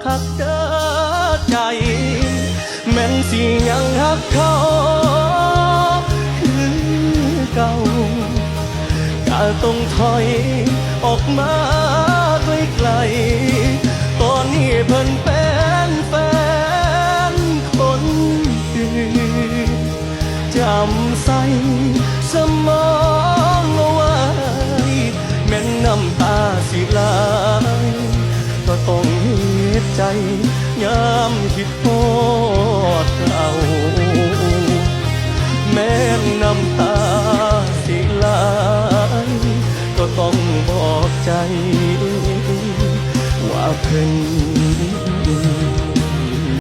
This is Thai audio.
คักเด้อใจแม่นสิยังฮักเขาคือเก่าก็ต้องถอยออกมาไกลๆตอนนี้เพิ่นเป็นแฟนคนอื่นจำใส่สมองเอาไว้แม่นน้ำตาสิไหลก็ต้องเฮ็ดใจยามคิดฮอดเราแม่นน้ำตาสิไหลก็ต้องบอกใจว่าเพิ่น